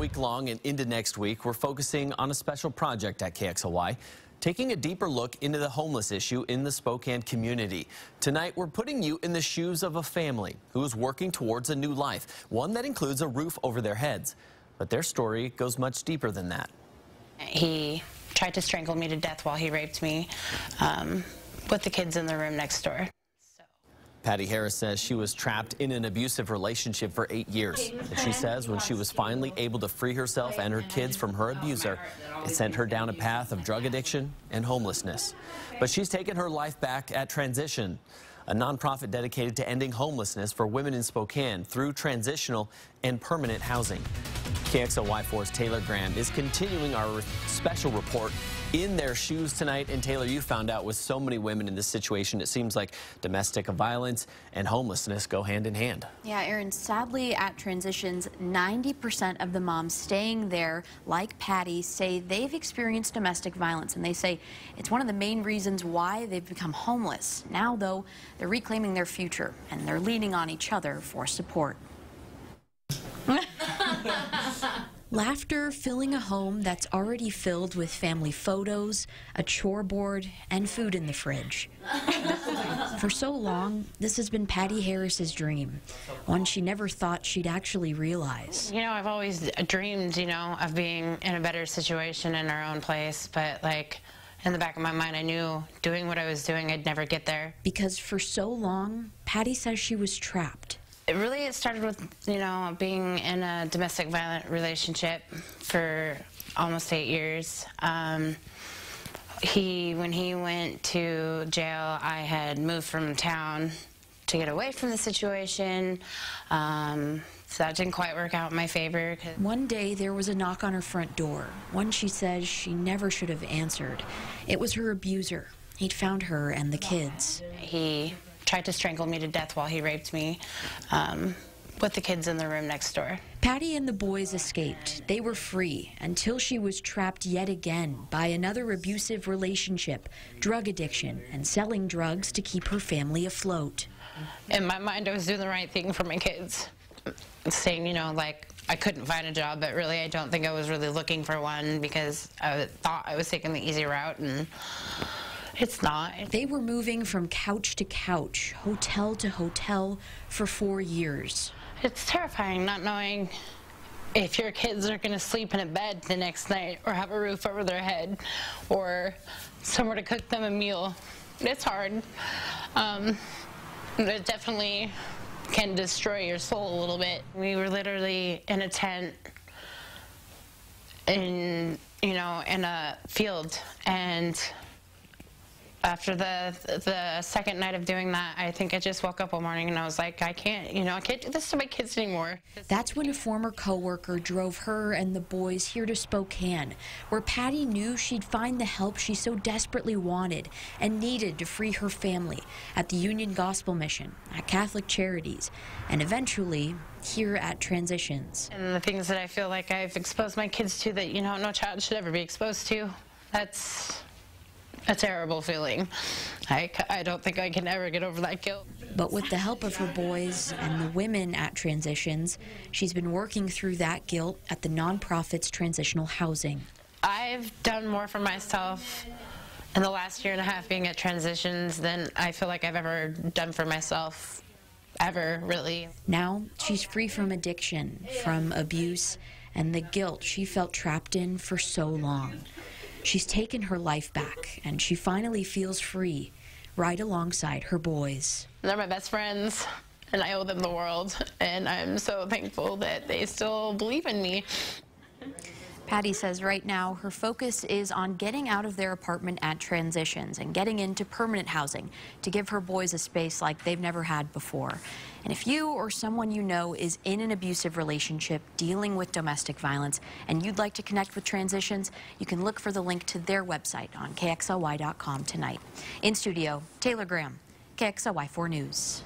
week long and into next week, we're focusing on a special project at KXLY, taking a deeper look into the homeless issue in the Spokane community. Tonight, we're putting you in the shoes of a family who is working towards a new life, one that includes a roof over their heads. But their story goes much deeper than that. He tried to strangle me to death while he raped me with the kids in the room next door. Patti Harris says she was trapped in an abusive relationship for 8 years. And she says when she was finally able to free herself and her kids from her abuser, it sent her down a path of drug addiction and homelessness. But she's taken her life back at Transition, a nonprofit dedicated to ending homelessness for women in Spokane through transitional and permanent housing. KXLY4's Taylor Graham is continuing our special report in their shoes tonight. And Taylor, you found out with so many women in this situation, it seems like domestic violence and homelessness go hand in hand. Yeah, Aaron, sadly at Transitions, 90% of the moms staying there, like Patti, say they've experienced domestic violence, and they say it's one of the main reasons why they've become homeless. Now, though, they're reclaiming their future, and they're leaning on each other for support. Laughter filling a home that's already filled with family photos, a chore board, and food in the fridge. For so long, this has been Patti Harris's dream, one she never thought she'd actually realize. You know, I've always dreamed, of being in a better situation in our own place, but like in the back of my mind, I knew doing what I was doing, I'd never get there. Because for so long, Patti says she was trapped. It started with, being in a domestic violent relationship for almost 8 years. When he went to jail, I had moved from town to get away from the situation. So that didn't quite work out in my favor. One day there was a knock on her front door, one she says she never should have answered. It was her abuser. He'd found her and the kids. He tried to strangle me to death while he raped me with the kids in the room next door. Patti and the boys escaped. They were free until she was trapped yet again by another abusive relationship, drug addiction, and selling drugs to keep her family afloat. In my mind, I was doing the right thing for my kids. Saying, I couldn't find a job, but really I don't think I was really looking for one because I thought I was taking the easy route, and it's not. They were moving from couch to couch, hotel to hotel for 4 years. It's terrifying not knowing if your kids are going to sleep in a bed the next night or have a roof over their head or somewhere to cook them a meal. It's hard. It definitely can destroy your soul a little bit. We were literally in a tent in a field, and after the second night of doing that, I think I just woke up one morning and I was like, I can't do this to my kids anymore. That's when a former coworker drove her and the boys here to Spokane, where Patti knew she'd find the help she so desperately wanted and needed to free her family at the Union Gospel Mission, at Catholic Charities, and eventually here at Transitions. And the things that I feel like I've exposed my kids to that, no child should ever be exposed to, that's a terrible feeling. I don't think I can ever get over that guilt. But with the help of her boys and the women at Transitions, she's been working through that guilt at the nonprofit's transitional housing. I've done more for myself in the last year and a half being at Transitions than I feel like I've ever done for myself, ever, really. Now she's free from addiction, from abuse, and the guilt she felt trapped in for so long. She's taken her life back, and she finally feels free, right alongside her boys. They're my best friends, and I owe them the world, and I'm so thankful that they still believe in me. Patti says right now her focus is on getting out of their apartment at Transitions and getting into permanent housing to give her boys a space like they've never had before. And if you or someone you know is in an abusive relationship dealing with domestic violence and you'd like to connect with Transitions, you can look for the link to their website on KXLY.com tonight. In studio, Taylor Graham, KXLY4 News.